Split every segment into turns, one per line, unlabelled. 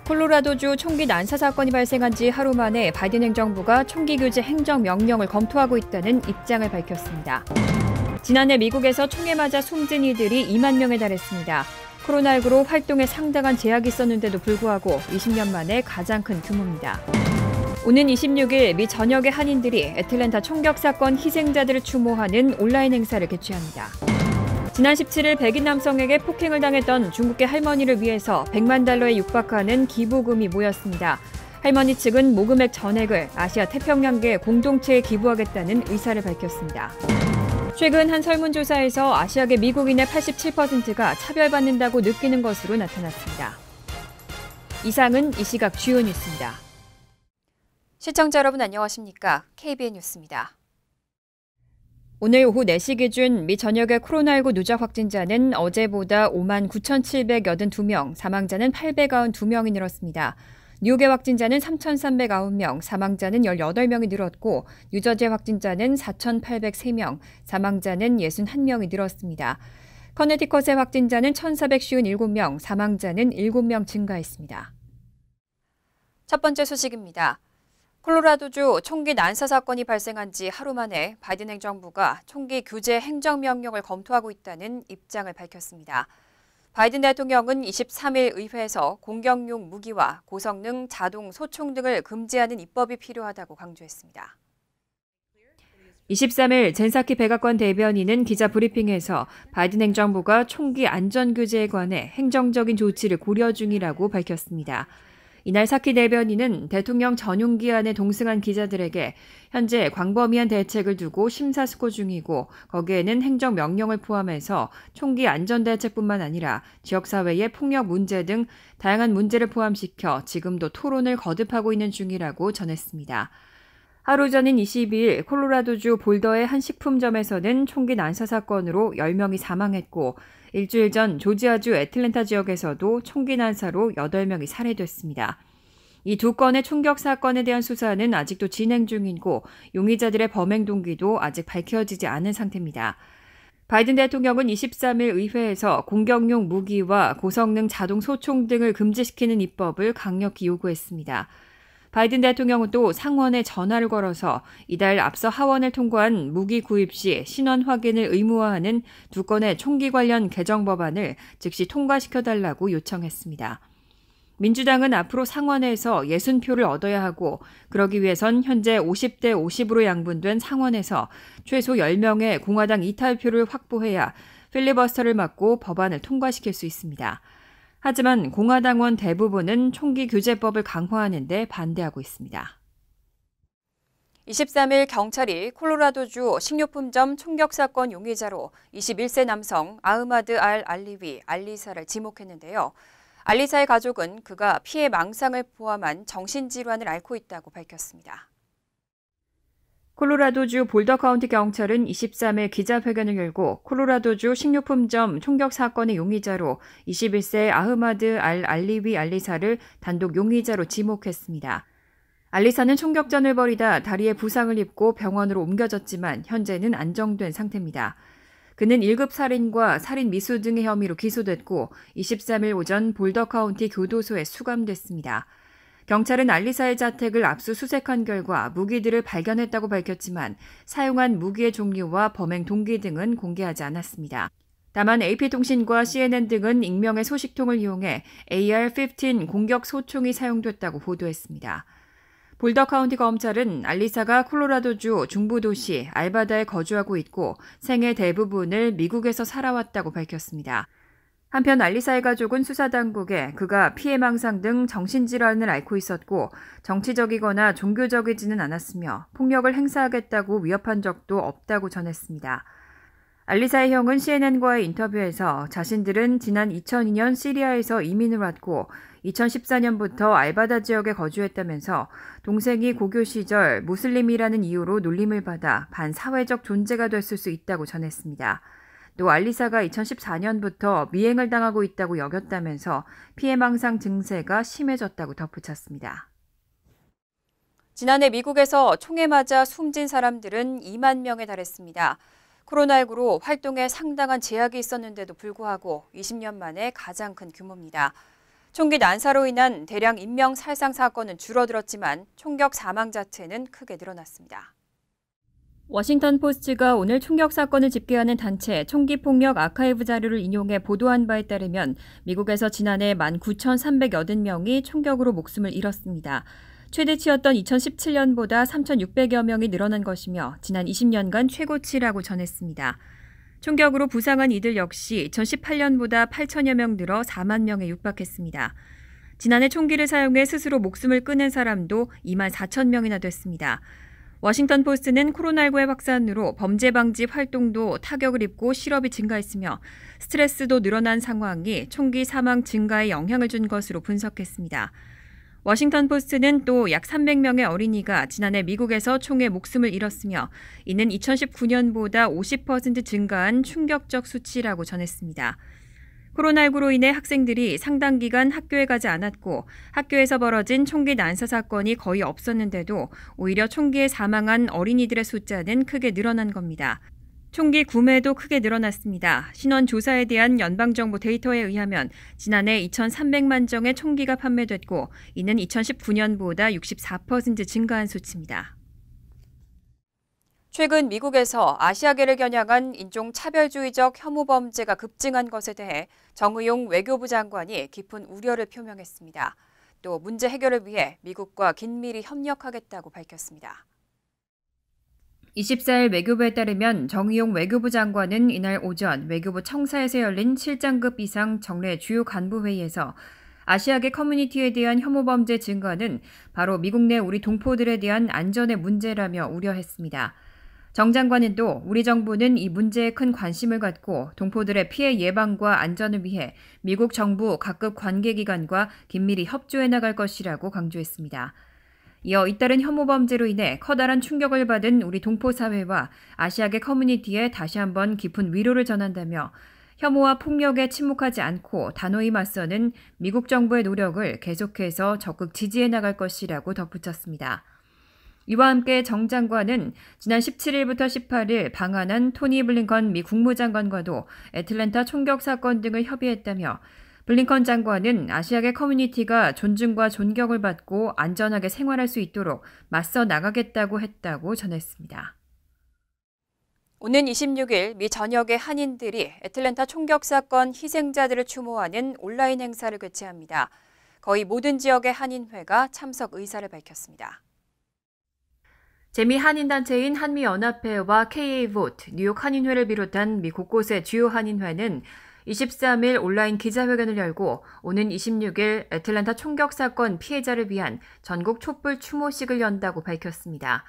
콜로라도주 총기 난사 사건이 발생한 지 하루 만에 바이든 행정부가 총기 규제 행정명령을 검토하고 있다는 입장을 밝혔습니다. 지난해 미국에서 총에 맞아 숨진 이들이 2만 명에 달했습니다. 코로나19로 활동에 상당한 제약이 있었는데도 불구하고 20년 만에 가장 큰 규모입니다. 오는 26일 미 전역의 한인들이 애틀랜타 총격 사건 희생자들을 추모하는 온라인 행사를 개최합니다. 지난 17일 백인 남성에게 폭행을 당했던 중국계 할머니를 위해서 100만 달러에 육박하는 기부금이 모였습니다. 할머니 측은 모금액 전액을 아시아 태평양계 공동체에 기부하겠다는 의사를 밝혔습니다. 최근 한 설문조사에서 아시아계 미국인의 87%가 차별받는다고 느끼는 것으로 나타났습니다. 이상은 이 시각 주요 뉴스입니다. 시청자 여러분 안녕하십니까? KBN 뉴스입니다. 오늘 오후 4시 기준 미 전역의 코로나19 누적 확진자는 어제보다 5만 9,782명, 사망자는 892명이 늘었습니다. 뉴욕의 확진자는 3,309명, 사망자는 18명이 늘었고 뉴저지의 확진자는 4,803명, 사망자는 61명이 늘었습니다. 커네티컷의 확진자는 1,457명, 사망자는 7명 증가했습니다. 첫 번째 소식입니다. 콜로라도주 총기 난사 사건이 발생한 지 하루 만에 바이든 행정부가 총기 규제 행정명령을 검토하고 있다는 입장을 밝혔습니다. 바이든 대통령은 23일 의회에서 공격용 무기와 고성능 자동 소총 등을 금지하는 입법이 필요하다고 강조했습니다. 23일 젠사키 백악관 대변인은 기자 브리핑에서 바이든 행정부가 총기 안전 규제에 관해 행정적인 조치를 고려 중이라고 밝혔습니다. 이날 사키 대변인은 대통령 전용기한에 동승한 기자들에게 현재 광범위한 대책을 두고 심사숙고 중이고 거기에는 행정명령을 포함해서 총기 안전대책뿐만 아니라 지역사회의 폭력 문제 등 다양한 문제를 포함시켜 지금도 토론을 거듭하고 있는 중이라고 전했습니다. 하루 전인 22일 콜로라도주 볼더의 한 식품점에서는 총기 난사 사건으로 10명이 사망했고 일주일 전 조지아주 애틀랜타 지역에서도 총기 난사로 8명이 살해됐습니다. 이 두 건의 총격 사건에 대한 수사는 아직도 진행 중이고 용의자들의 범행 동기도 아직 밝혀지지 않은 상태입니다. 바이든 대통령은 23일 의회에서 공격용 무기와 고성능 자동 소총 등을 금지시키는 입법을 강력히 요구했습니다. 바이든 대통령은 또 상원에 전화를 걸어서 이달 앞서 하원을 통과한 무기 구입 시 신원 확인을 의무화하는 두 건의 총기 관련 개정 법안을 즉시 통과시켜달라고 요청했습니다. 민주당은 앞으로 상원에서 60표를 얻어야 하고 그러기 위해선 현재 50대 50으로 양분된 상원에서 최소 10명의 공화당 이탈표를 확보해야 필리버스터를 막고 법안을 통과시킬 수 있습니다. 하지만 공화당원 대부분은 총기 규제법을 강화하는 데 반대하고 있습니다. 23일 경찰이 콜로라도주 식료품점 총격 사건 용의자로 21세 남성 아흐마드 알리위 알리사를 지목했는데요. 알리사의 가족은 그가 피해 망상을 포함한 정신질환을 앓고 있다고 밝혔습니다. 콜로라도주 볼더 카운티 경찰은 23일 기자회견을 열고 콜로라도주 식료품점 총격 사건의 용의자로 21세 아흐마드 알리위 알리사를 단독 용의자로 지목했습니다. 알리사는 총격전을 벌이다 다리에 부상을 입고 병원으로 옮겨졌지만 현재는 안정된 상태입니다. 그는 1급 살인과 살인 미수 등의 혐의로 기소됐고 23일 오전 볼더 카운티 교도소에 수감됐습니다. 경찰은 알리사의 자택을 압수수색한 결과 무기들을 발견했다고 밝혔지만 사용한 무기의 종류와 범행 동기 등은 공개하지 않았습니다. 다만 AP통신과 CNN 등은 익명의 소식통을 이용해 AR-15 공격 소총이 사용됐다고 보도했습니다. 볼더 카운티 검찰은 알리사가 콜로라도주 중부도시 알바다에 거주하고 있고 생애 대부분을 미국에서 살아왔다고 밝혔습니다. 한편 알리사의 가족은 수사당국에 그가 피해망상 등 정신질환을 앓고 있었고 정치적이거나 종교적이지는 않았으며 폭력을 행사하겠다고 위협한 적도 없다고 전했습니다. 알리사의 형은 CNN과의 인터뷰에서 자신들은 지난 2002년 시리아에서 이민을 왔고 2014년부터 알바다 지역에 거주했다면서 동생이 고교 시절 무슬림이라는 이유로 놀림을 받아 반사회적 존재가 됐을 수 있다고 전했습니다. 또 알리사가 2014년부터 미행을 당하고 있다고 여겼다면서 피해망상 증세가 심해졌다고 덧붙였습니다. 지난해 미국에서 총에 맞아 숨진 사람들은 2만 명에 달했습니다. 코로나19로 활동에 상당한 제약이 있었는데도 불구하고 20년 만에 가장 큰 규모입니다. 총기 난사로 인한 대량 인명 살상 사건은 줄어들었지만 총격 사망 자체는 크게 늘어났습니다. 워싱턴 포스트가 오늘 총격 사건을 집계하는 단체 총기폭력 아카이브 자료를 인용해 보도한 바에 따르면 미국에서 지난해 19,380명이 총격으로 목숨을 잃었습니다. 최대치였던 2017년보다 3,600여 명이 늘어난 것이며 지난 20년간 최고치라고 전했습니다. 총격으로 부상한 이들 역시 2018년보다 8천여 명 늘어 4만 명에 육박했습니다. 지난해 총기를 사용해 스스로 목숨을 끊은 사람도 2만 4천 명이나 됐습니다. 워싱턴 포스트는 코로나19의 확산으로 범죄 방지 활동도 타격을 입고 실업이 증가했으며 스트레스도 늘어난 상황이 총기 사망 증가에 영향을 준 것으로 분석했습니다. 워싱턴 포스트는 또 약 300명의 어린이가 지난해 미국에서 총에 목숨을 잃었으며 이는 2019년보다 50% 증가한 충격적 수치라고 전했습니다. 코로나19로 인해 학생들이 상당 기간 학교에 가지 않았고 학교에서 벌어진 총기 난사 사건이 거의 없었는데도 오히려 총기에 사망한 어린이들의 숫자는 크게 늘어난 겁니다. 총기 구매도 크게 늘어났습니다. 신원 조사에 대한 연방정부 데이터에 의하면 지난해 2,300만 정의 총기가 판매됐고 이는 2019년보다 64% 증가한 수치입니다. 최근 미국에서 아시아계를 겨냥한 인종차별주의적 혐오 범죄가 급증한 것에 대해 정의용 외교부 장관이 깊은 우려를 표명했습니다. 또 문제 해결을 위해 미국과 긴밀히 협력하겠다고 밝혔습니다. 24일 외교부에 따르면 정의용 외교부 장관은 이날 오전 외교부 청사에서 열린 실장급 이상 정례 주요 간부회의에서 아시아계 커뮤니티에 대한 혐오 범죄 증가는 바로 미국 내 우리 동포들에 대한 안전의 문제라며 우려했습니다. 정 장관은 또 우리 정부는 이 문제에 큰 관심을 갖고 동포들의 피해 예방과 안전을 위해 미국 정부 각급 관계기관과 긴밀히 협조해 나갈 것이라고 강조했습니다. 이어 잇따른 혐오 범죄로 인해 커다란 충격을 받은 우리 동포 사회와 아시아계 커뮤니티에 다시 한번 깊은 위로를 전한다며 혐오와 폭력에 침묵하지 않고 단호히 맞서는 미국 정부의 노력을 계속해서 적극 지지해 나갈 것이라고 덧붙였습니다. 이와 함께 정 장관은 지난 17일부터 18일 방한한 토니 블링컨 미 국무장관과도 애틀랜타 총격 사건 등을 협의했다며 블링컨 장관은 아시아계 커뮤니티가 존중과 존경을 받고 안전하게 생활할 수 있도록 맞서 나가겠다고 했다고 전했습니다. 오는 26일 미 전역의 한인들이 애틀랜타 총격 사건 희생자들을 추모하는 온라인 행사를 개최합니다. 거의 모든 지역의 한인회가 참석 의사를 밝혔습니다. 재미 한인단체인 한미연합회와 KAVOTE, 뉴욕 한인회를 비롯한 미 곳곳의 주요 한인회는 23일 온라인 기자회견을 열고 오는 26일 애틀랜타 총격 사건 피해자를 위한 전국 촛불 추모식을 연다고 밝혔습니다.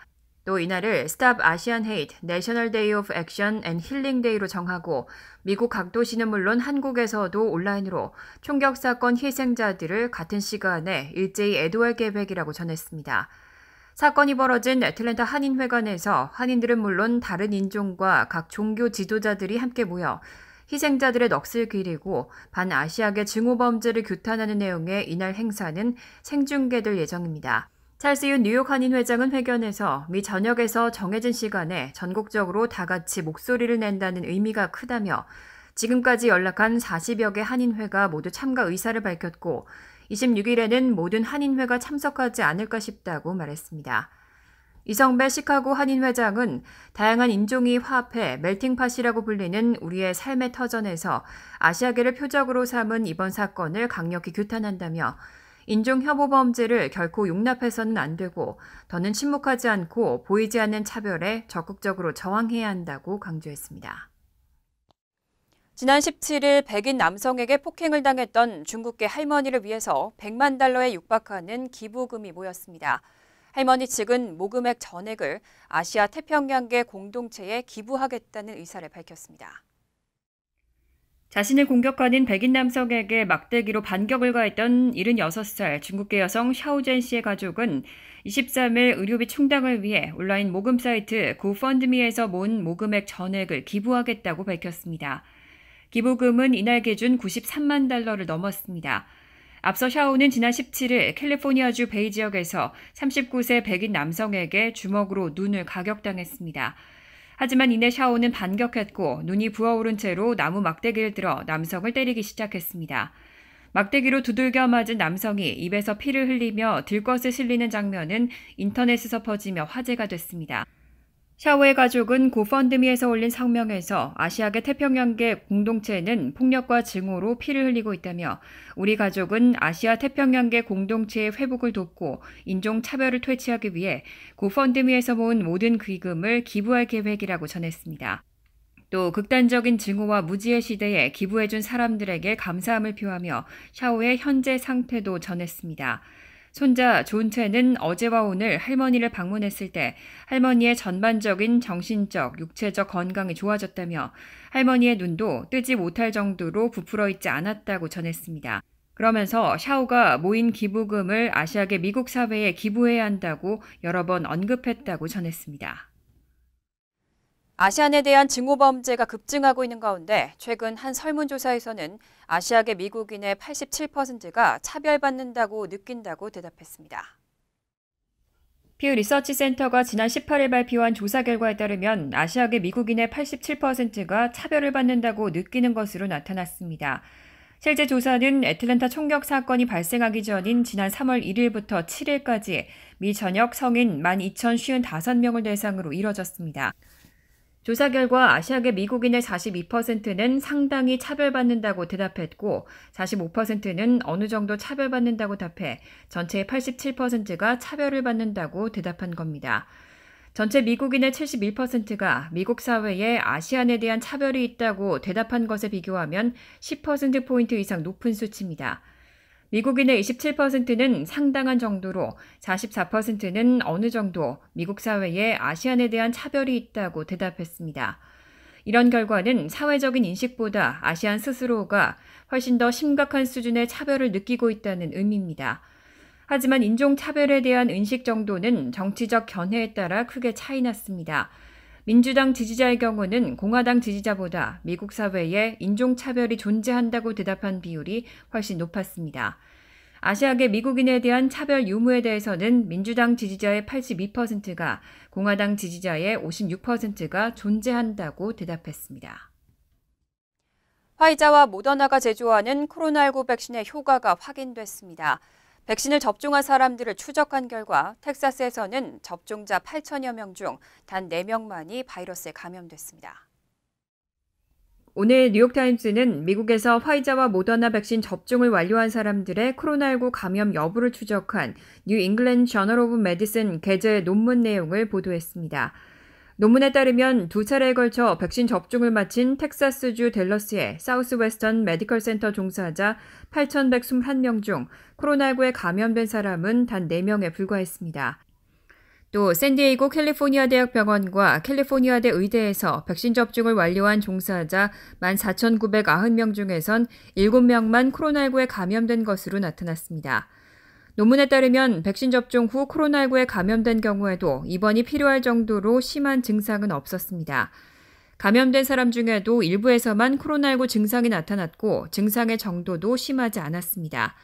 또 이날을 Stop Asian Hate, National Day of Action and Healing Day로 정하고 미국 각 도시는 물론 한국에서도 온라인으로 총격 사건 희생자들을 같은 시간에 일제히 애도할 계획이라고 전했습니다. 사건이 벌어진 애틀랜타 한인회관에서 한인들은 물론 다른 인종과 각 종교 지도자들이 함께 모여 희생자들의 넋을 기리고 반아시아계 증오범죄를 규탄하는 내용의 이날 행사는 생중계될 예정입니다. 찰스 윤 뉴욕 한인 회장은 회견에서 미 전역에서 정해진 시간에 전국적으로 다 같이 목소리를 낸다는 의미가 크다며 지금까지 연락한 40여 개 한인회가 모두 참가 의사를 밝혔고 26일에는 모든 한인회가 참석하지 않을까 싶다고 말했습니다. 이성배 시카고 한인회장은 다양한 인종이 화합해 멜팅팟이라고 불리는 우리의 삶의 터전에서 아시아계를 표적으로 삼은 이번 사건을 강력히 규탄한다며 인종 혐오 범죄를 결코 용납해서는 안 되고 더는 침묵하지 않고 보이지 않는 차별에 적극적으로 저항해야 한다고 강조했습니다. 지난 17일 백인 남성에게 폭행을 당했던 중국계 할머니를 위해서 100만 달러에 육박하는 기부금이 모였습니다. 할머니 측은 모금액 전액을 아시아 태평양계 공동체에 기부하겠다는 의사를 밝혔습니다. 자신을 공격하는 백인 남성에게 막대기로 반격을 가했던 76살 중국계 여성 샤오젠 씨의 가족은 23일 의료비 충당을 위해 온라인 모금 사이트 고펀드미에서 모은 모금액 전액을 기부하겠다고 밝혔습니다. 기부금은 이날 기준 93만 달러를 넘었습니다. 앞서 샤오는 지난 17일 캘리포니아주 베이 지역에서 39세 백인 남성에게 주먹으로 눈을 가격당했습니다. 하지만 이내 샤오는 반격했고 눈이 부어오른 채로 나무 막대기를 들어 남성을 때리기 시작했습니다. 막대기로 두들겨 맞은 남성이 입에서 피를 흘리며 들것을 실리는 장면은 인터넷에서 퍼지며 화제가 됐습니다. 샤오의 가족은 고펀드미에서 올린 성명에서 아시아계 태평양계 공동체는 폭력과 증오로 피를 흘리고 있다며 우리 가족은 아시아 태평양계 공동체의 회복을 돕고 인종차별을 퇴치하기 위해 고펀드미에서 모은 모든 기금을 기부할 계획이라고 전했습니다. 또 극단적인 증오와 무지의 시대에 기부해준 사람들에게 감사함을 표하며 샤오의 현재 상태도 전했습니다. 손자 존체는 어제와 오늘 할머니를 방문했을 때 할머니의 전반적인 정신적, 육체적 건강이 좋아졌다며 할머니의 눈도 뜨지 못할 정도로 부풀어 있지 않았다고 전했습니다. 그러면서 샤오가 모인 기부금을 아시아계 미국 사회에 기부해야 한다고 여러 번 언급했다고 전했습니다. 아시안에 대한 증오범죄가 급증하고 있는 가운데 최근 한 설문조사에서는 아시아계 미국인의 87%가 차별받는다고 느낀다고 대답했습니다. 퓨 리서치 센터가 지난 18일 발표한 조사 결과에 따르면 아시아계 미국인의 87%가 차별을 받는다고 느끼는 것으로 나타났습니다. 실제 조사는 애틀랜타 총격 사건이 발생하기 전인 지난 3월 1일부터 7일까지 미 전역 성인 12,055명을 대상으로 이뤄졌습니다. 조사 결과 아시아계 미국인의 42%는 상당히 차별받는다고 대답했고 45%는 어느 정도 차별받는다고 답해 전체의 87%가 차별을 받는다고 대답한 겁니다. 전체 미국인의 71%가 미국 사회에 아시안에 대한 차별이 있다고 대답한 것에 비교하면 10%포인트 이상 높은 수치입니다. 미국인의 27%는 상당한 정도로 44%는 어느 정도 미국 사회에 아시안에 대한 차별이 있다고 대답했습니다. 이런 결과는 사회적인 인식보다 아시안 스스로가 훨씬 더 심각한 수준의 차별을 느끼고 있다는 의미입니다. 하지만 인종차별에 대한 인식 정도는 정치적 견해에 따라 크게 차이 났습니다. 민주당 지지자의 경우는 공화당 지지자보다 미국 사회에 인종차별이 존재한다고 대답한 비율이 훨씬 높았습니다. 아시아계 미국인에 대한 차별 유무에 대해서는 민주당 지지자의 82%가 공화당 지지자의 56%가 존재한다고 대답했습니다. 화이자와 모더나가 제조하는 코로나19 백신의 효과가 확인됐습니다. 백신을 접종한 사람들을 추적한 결과 텍사스에서는 접종자 8천여 명 중 단 4명만이 바이러스에 감염됐습니다. 오늘 뉴욕타임스는 미국에서 화이자와 모더나 백신 접종을 완료한 사람들의 코로나19 감염 여부를 추적한 뉴 잉글랜드 저널 오브 메디슨 게재 논문 내용을 보도했습니다. 논문에 따르면 2차례에 걸쳐 백신 접종을 마친 텍사스주 댈러스의 사우스웨스턴 메디컬 센터 종사자 8,121명 중 코로나19에 감염된 사람은 단 4명에 불과했습니다. 또 샌디에이고 캘리포니아 대학 병원과 캘리포니아대 의대에서 백신 접종을 완료한 종사자 14,990명 중에선 7명만 코로나19에 감염된 것으로 나타났습니다. 논문에 따르면 백신 접종 후 코로나19에 감염된 경우에도 입원이 필요할 정도로 심한 증상은 없었습니다. 감염된 사람 중에도 일부에서만 코로나19 증상이 나타났고 증상의 정도도 심하지 않았습니다.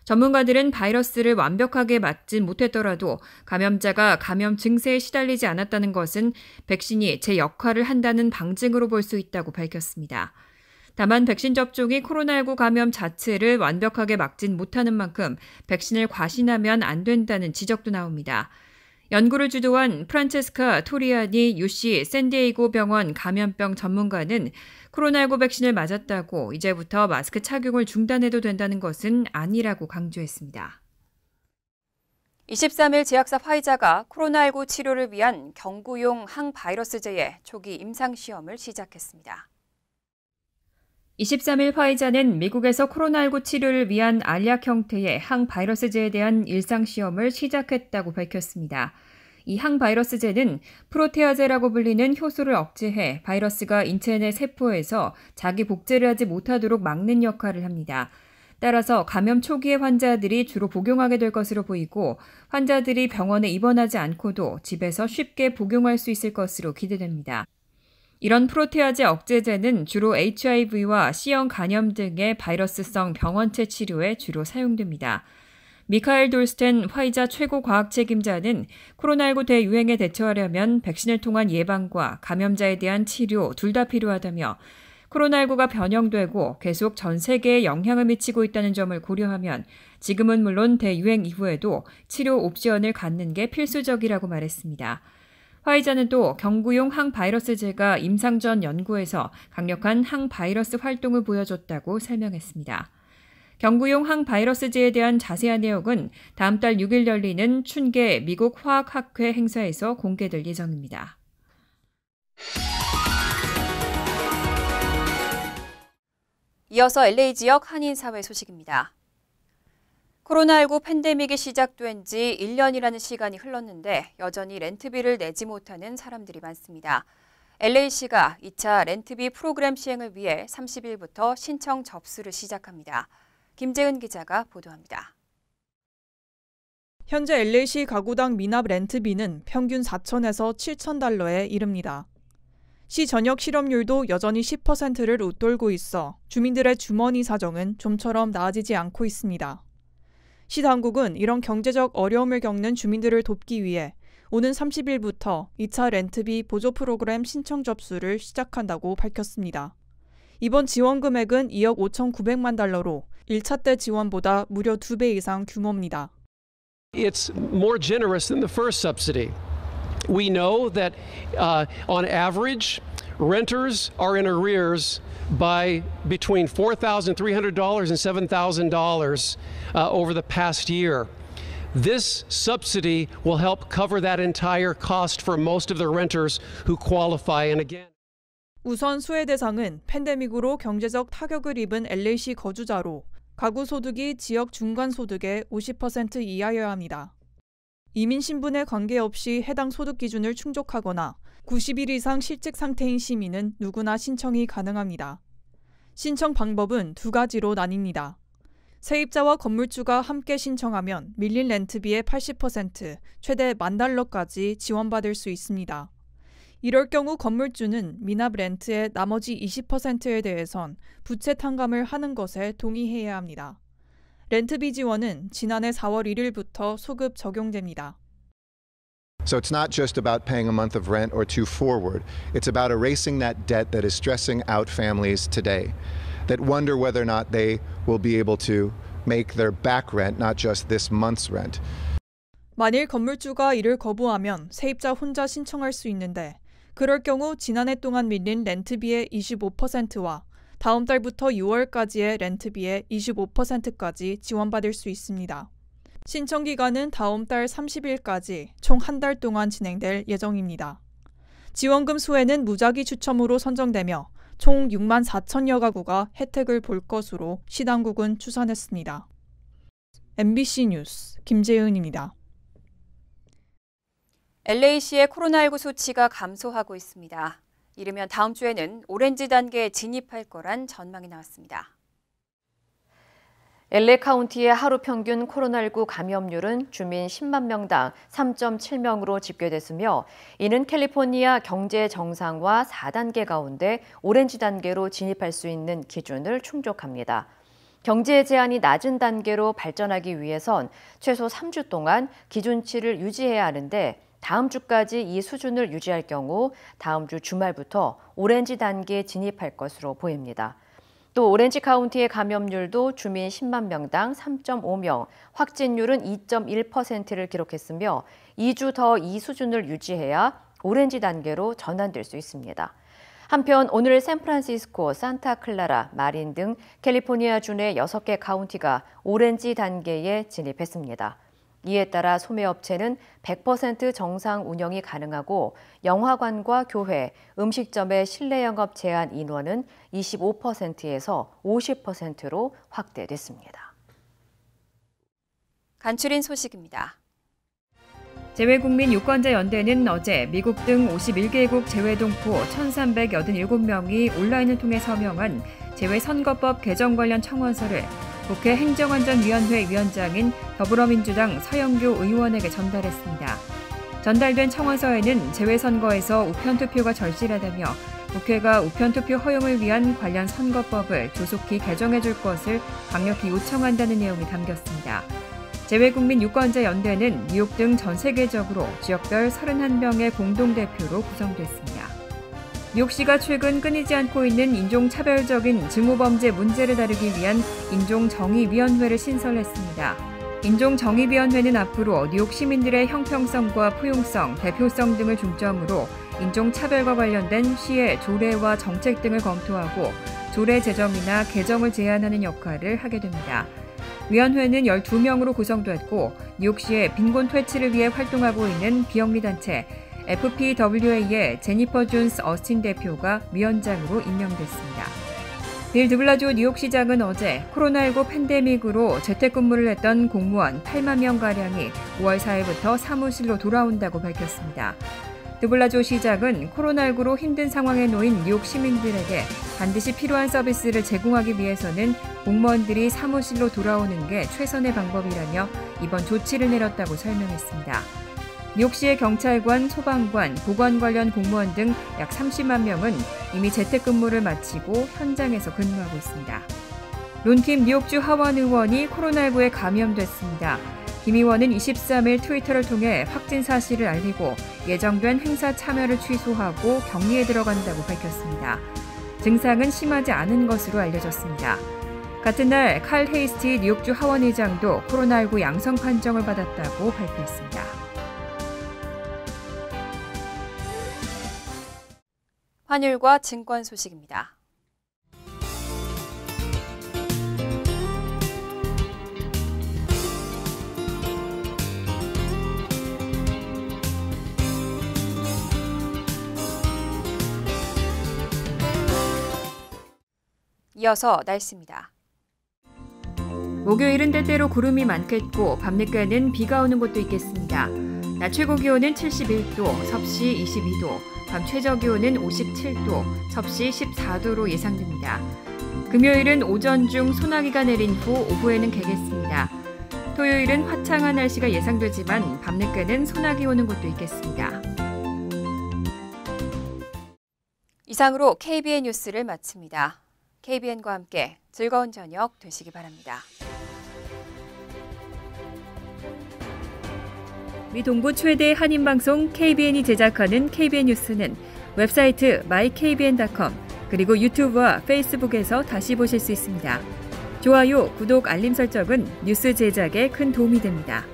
전문가들은 바이러스를 완벽하게 맞지 못했더라도 감염자가 감염 증세에 시달리지 않았다는 것은 백신이 제 역할을 한다는 방증으로 볼 수 있다고 밝혔습니다. 다만 백신 접종이 코로나19 감염 자체를 완벽하게 막진 못하는 만큼 백신을 과신하면 안 된다는 지적도 나옵니다. 연구를 주도한 프란체스카 토리아니 UC 샌디에이고 병원 감염병 전문가는 코로나19 백신을 맞았다고 이제부터 마스크 착용을 중단해도 된다는 것은 아니라고 강조했습니다. 23일 제약사 화이자가 코로나19 치료를 위한 경구용 항바이러스제의 초기 임상시험을 시작했습니다. 23일 화이자는 미국에서 코로나19 치료를 위한 알약 형태의 항바이러스제에 대한 일상시험을 시작했다고 밝혔습니다. 이 항바이러스제는 프로테아제라고 불리는 효소를 억제해 바이러스가 인체 내 세포에서 자기 복제를 하지 못하도록 막는 역할을 합니다. 따라서 감염 초기의 환자들이 주로 복용하게 될 것으로 보이고 환자들이 병원에 입원하지 않고도 집에서 쉽게 복용할 수 있을 것으로 기대됩니다. 이런 프로테아제 억제제는 주로 HIV와 C형 간염 등의 바이러스성 병원체 치료에 주로 사용됩니다. 미카엘 돌스텐 화이자 최고 과학 책임자는 코로나19 대유행에 대처하려면 백신을 통한 예방과 감염자에 대한 치료 둘 다 필요하다며 코로나19가 변형되고 계속 전 세계에 영향을 미치고 있다는 점을 고려하면 지금은 물론 대유행 이후에도 치료 옵션을 갖는 게 필수적이라고 말했습니다. 화이자는 또 경구용 항바이러스제가 임상 전 연구에서 강력한 항바이러스 활동을 보여줬다고 설명했습니다. 경구용 항바이러스제에 대한 자세한 내용은 다음 달 6일 열리는 춘계 미국 화학학회 행사에서 공개될 예정입니다. 이어서 LA 지역 한인사회 소식입니다. 코로나19 팬데믹이 시작된 지 1년이라는 시간이 흘렀는데 여전히 렌트비를 내지 못하는 사람들이 많습니다. LA시가 2차 렌트비 프로그램 시행을 위해 30일부터 신청 접수를 시작합니다. 김재은 기자가 보도합니다.
현재 LA시 가구당 미납 렌트비는 평균 4,000에서 7,000달러에 이릅니다. 시 전역 실업률도 여전히 10%를 웃돌고 있어 주민들의 주머니 사정은 좀처럼 나아지지 않고 있습니다. 시 당국은 이런 경제적 어려움을 겪는 주민들을 돕기 위해 오는 30일부터 2차 렌트비 보조 프로그램 신청 접수를 시작한다고 밝혔습니다. 이번 지원 금액은 2억 5,900만 달러로 1차 때 지원보다 무려 2배 이상 규모입니다.
It's more generous than the first subsidy. We know that on average, renters are in arrears by between $4,300 and $7,000 over the past year. This subsidy will help cover that entire cost for most of the renters who qualify. And again,
우선 수혜 대상은 팬데믹으로 경제적 타격을 입은 LA시 거주자로 가구 소득이 지역 중간 소득의 50% 이하여야 합니다. 이민 신분에 관계없이 해당 소득 기준을 충족하거나 90일 이상 실직 상태인 시민은 누구나 신청이 가능합니다. 신청 방법은 두 가지로 나뉩니다. 세입자와 건물주가 함께 신청하면 밀린 렌트비의 80%, 최대 $10,000까지 지원받을 수 있습니다. 이럴 경우 건물주는 미납 렌트의 나머지 20%에 대해선 부채 탕감을 하는 것에 동의해야 합니다. 렌트비 지원은 지난해 4월 1일부터 소급 적용됩니다.
So it's not just about paying a month of rent or two forward. It's about erasing that debt that is stressing out families today, that wonder whether or not they will be able to make their back rent, not just this month's rent.
만일 건물주가 이를 거부하면 세입자 혼자 신청할 수 있는데 그럴 경우 지난해 동안 밀린 렌트비의 25%와 다음 달부터 6월까지의 렌트비의 25%까지 지원받을 수 있습니다. 신청 기간은 다음 달 30일까지 총 한 달 동안 진행될 예정입니다. 지원금 수혜는 무작위 추첨으로 선정되며 총 6만 4천여 가구가 혜택을 볼 것으로 시당국은 추산했습니다. MBC 뉴스 김재은입니다.
LA시의 코로나19 수치가 감소하고 있습니다. 이르면 다음 주에는 오렌지 단계에 진입할 거란 전망이 나왔습니다. LA 카운티의 하루 평균 코로나19 감염률은 주민 10만 명당 3.7명으로 집계됐으며 이는 캘리포니아 경제 정상화 4단계 가운데 오렌지 단계로 진입할 수 있는 기준을 충족합니다. 경제 제한이 낮은 단계로 발전하기 위해선 최소 3주 동안 기준치를 유지해야 하는데 다음 주까지 이 수준을 유지할 경우 다음 주 주말부터 오렌지 단계에 진입할 것으로 보입니다. 또 오렌지 카운티의 감염률도 주민 10만 명당 3.5명, 확진율은 2.1%를 기록했으며 2주 더 이 수준을 유지해야 오렌지 단계로 전환될 수 있습니다. 한편 오늘 샌프란시스코, 산타클라라, 마린 등 캘리포니아주 내 6개 카운티가 오렌지 단계에 진입했습니다. 이에 따라 소매업체는 100% 정상 운영이 가능하고 영화관과 교회, 음식점의 실내 영업 제한 인원은 25%에서 50%로 확대됐습니다. 간추린 소식입니다. 재외국민 유권자 연대는 어제 미국 등 51개국 재외동포 1,387명이 온라인을 통해 서명한 재외선거법 개정 관련 청원서를 국회 행정안전위원회 위원장인 더불어민주당 서영교 의원에게 전달했습니다. 전달된 청원서에는 재외선거에서 우편투표가 절실하다며 국회가 우편투표 허용을 위한 관련 선거법을 조속히 개정해 줄 것을 강력히 요청한다는 내용이 담겼습니다. 재외국민 유권자 연대는 뉴욕 등 전 세계적으로 지역별 31명의 공동대표로 구성됐습니다. 뉴욕시가 최근 끊이지 않고 있는 인종차별적인 증오범죄 문제를 다루기 위한 인종정의위원회를 신설했습니다. 인종정의위원회는 앞으로 뉴욕 시민들의 형평성과 포용성, 대표성 등을 중점으로 인종차별과 관련된 시의 조례와 정책 등을 검토하고 조례 제정이나 개정을 제안하는 역할을 하게 됩니다. 위원회는 12명으로 구성됐고 뉴욕시의 빈곤 퇴치를 위해 활동하고 있는 비영리단체 FPWA의 제니퍼 존스 어스틴 대표가 위원장으로 임명됐습니다. 빌 드블라조 뉴욕시장은 어제 코로나19 팬데믹으로 재택근무를 했던 공무원 8만 명가량이 5월 4일부터 사무실로 돌아온다고 밝혔습니다. 드블라조 시장은 코로나19로 힘든 상황에 놓인 뉴욕 시민들에게 반드시 필요한 서비스를 제공하기 위해서는 공무원들이 사무실로 돌아오는 게 최선의 방법이라며 이번 조치를 내렸다고 설명했습니다. 뉴욕시의 경찰관, 소방관, 보건 관련 공무원 등 약 30만 명은 이미 재택근무를 마치고 현장에서 근무하고 있습니다. 론킴 뉴욕주 하원 의원이 코로나19에 감염됐습니다. 김 의원은 23일 트위터를 통해 확진 사실을 알리고 예정된 행사 참여를 취소하고 격리에 들어간다고 밝혔습니다. 증상은 심하지 않은 것으로 알려졌습니다. 같은 날 칼 헤이스티 뉴욕주 하원 의장도 코로나19 양성 판정을 받았다고 발표했습니다. 환율과 증권 소식입니다. 이어서 날씨입니다. 목요일은 때때로 구름이 많겠고 밤늦게는 비가 오는 곳도 있겠습니다. 낮 최고 기온은 71도, 섭씨 22도, 밤 최저 기온은 57도, 섭씨 14도로 예상됩니다. 금요일은 오전 중 소나기가 내린 후 오후에는 개겠습니다. 토요일은 화창한 날씨가 예상되지만 밤늦게는 소나기 오는 곳도 있겠습니다. 이상으로 KBN 뉴스를 마칩니다. KBN과 함께 즐거운 저녁 되시기 바랍니다. 미 동부 최대 한인방송 KBN이 제작하는 KBN 뉴스는 웹사이트 mykbn.com 그리고 유튜브와 페이스북에서 다시 보실 수 있습니다. 좋아요, 구독, 알림 설정은 뉴스 제작에 큰 도움이 됩니다.